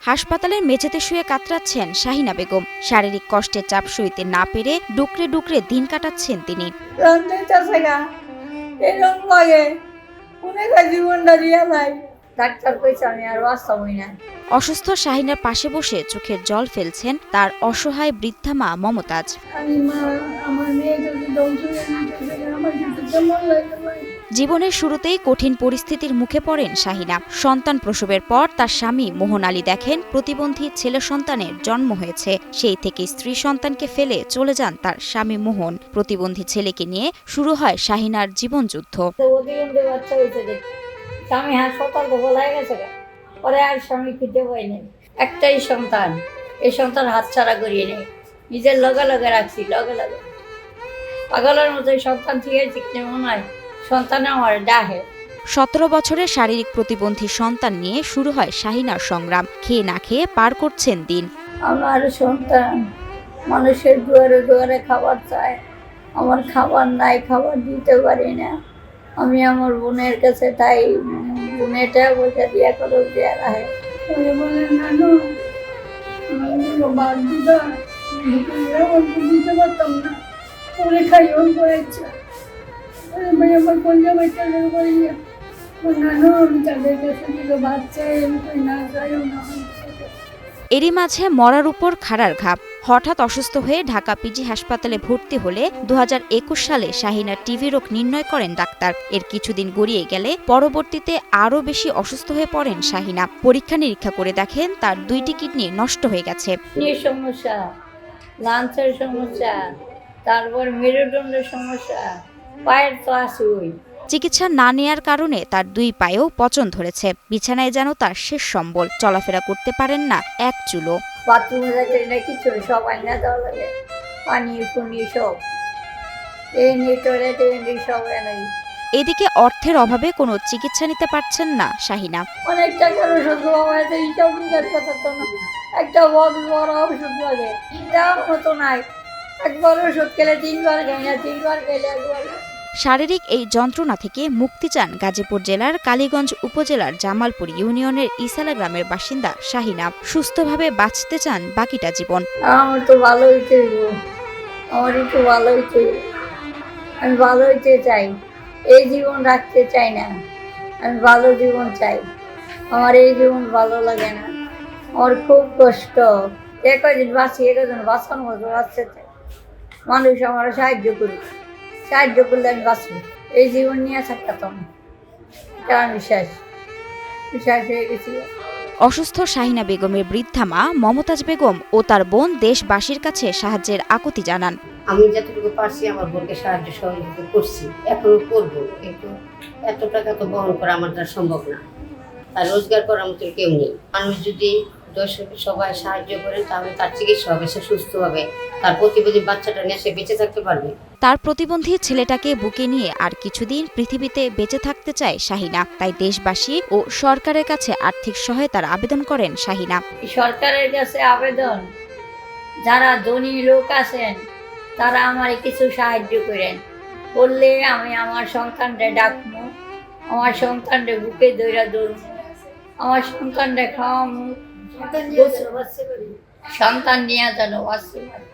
হাসপাতালের মেঝেতে শুয়ে কাতরাচ্ছেন শাহিনা বেগম। শারীরিক কষ্টের চাপ সইতে না পেরে ডুকরে ডুকরে দিন কাটাচ্ছেন তিনি। অসুস্থ শাহিনার পাশে বসে চোখের জল ফেলছেন তার অসহায় বৃদ্ধা মা মমতাজ। জীবনের শুরুতেই কঠিন পরিস্থিতির মুখে পড়েন শাহিনা। সন্তান প্রসবের পর তার স্বামী মোহন আলী দেখেন প্রতিবন্ধী ছেলে সন্তানের জন্ম হয়েছে। সেই থেকে স্ত্রী সন্তানকে ফেলে চলে যান তার স্বামী মোহন। প্রতিবন্ধী ছেলেকে নিয়ে শুরু হয় শাহিনার জীবনযুদ্ধ। একটাই সন্তান, এই সন্তান হাতছাড়া করিয়ে নেই, নিজের লগে লগে রাখছি, লগে লগে পাগলের মতো সন্তান থেকে মনে হয় সন্তানে আমার ডাহে। 17 বছরের শারীরিক প্রতিবন্ধী সন্তান নিয়ে শুরু হয় শাহিনার সংগ্রাম। খেয়ে না খেয়ে পার করছেন দিন। আমার সন্তান মানুষের দুয়ারে দুয়ারে খাবার চায়, আমার খাবার নাই, খাবার দিতে পারি না। আমি আমার বোনের কাছে তাই বোনেটা বসে দিয়া করে দেওয়া রাখে। বলে নানু দিতে পারতাম না, ওরে খাই ওর করেছে আমার কন্যা বাচ্চা নানু আমি তাদের কাছে ভাত চাই, আমি না চাইও না। এরই মাঝে মরার উপর খাড়ার ঘাপ। হঠাৎ অসুস্থ হয়ে ঢাকা পিজি হাসপাতালে ভর্তি হলে 2021 সালে শাহিনার টিবি রোগ নির্ণয় করেন ডাক্তার। এর কিছুদিন গড়িয়ে গেলে পরবর্তীতে আরও বেশি অসুস্থ হয়ে পড়েন শাহিনা। পরীক্ষা নিরীক্ষা করে দেখেন তার 2টি কিডনি নষ্ট হয়ে গেছে। সমস্যা, লাঞ্চের সমস্যা, তারপর মেরুদণ্ডের সমস্যা, পায়ের তো আসুই। চিকিৎসা না নেয়ার কারণে তার 2 পায়েও পচন ধরেছে। বিছানায় যেন তার শেষ সম্বল। চলাফেরা করতে পারেন না এক চুলো। বাথরুমে যাইতে না কিছু সব আইনা দেওয়া লাগে, পানি ফুনি সব সব এনেই। এদিকে অর্থের অভাবে কোনো চিকিৎসা নিতে পারছেন না শাহিনা। অনেক টাকার ওষুধ কথা তো না, একটা বড় ওষুধ লাগে, দেওয়ার মতো নাই। একবার ওষুধ খেলে 3 বার খাই না, 3 বার খেলে একবার। শারীরিক এই যন্ত্রণা থেকে মুক্তি চান গাজীপুর জেলার কালীগঞ্জ উপজেলার জামালপুর ইউনিয়নের ইসালা গ্রামের বাসিন্দা শাহিনা। সুস্থভাবে বাঁচতে চান বাকিটা জীবন। আমার তো ভালো হইতে, আমার একটু ভালো হইতে, আমি ভালো হইতে চাই, এই জীবন রাখতে চাই না, আমি ভালো জীবন চাই। আমার এই জীবন ভালো লাগে না, আমার খুব কষ্ট। একদিন বাঁচি, একদিন বাঁচানোর মতো বাঁচতে চাই। মানুষ আমার সাহায্য করুক, সাহায্য করলে আমি বাঁচব। এই জীবন নিয়ে থাকতাম না, এটা আমি শেষ হয়ে গেছি। অসুস্থ শাহিনা বেগমের বৃদ্ধা মা মমতাজ বেগম ও তার বোন দেশবাসীর কাছে সাহায্যের আকুতি জানান। আমি যতটুকু পারছি আমার বোনকে সাহায্য সহযোগিতা করছি, এখনো করবো, কিন্তু এত টাকা তো বহন করা আমার দ্বারা সম্ভব না। আর রোজগার করার মতো কেউ নেই। মানুষ যদি দর্শকে সবাই সাহায্য করেন তাহলে তার চিকিৎসা হবে, সে সুস্থ হবে, তার প্রতিবন্ধী বাচ্চাটা নিয়ে সে বেঁচে থাকতে পারবে। তার প্রতিবন্ধী ছেলেটাকে বুকে নিয়ে আর কিছুদিন পৃথিবীতে বেঁচে থাকতে চায় শাহিনা। তাই দেশবাসী ও সরকারের কাছে আর্থিক সহায়তার আবেদন করেন শাহিনা। সরকারের কাছে আবেদন, যারা ধনী লোক আছেন তারা আমার কিছু সাহায্য করেন, বললে আমি আমার সন্তানটা ডাকবো, আমার সন্তানটা বুকে ধরে ধরবো, আমার সন্তানটা খাওয়াবো, সন্তান নিয়ে যেন বাঁচতে পারে।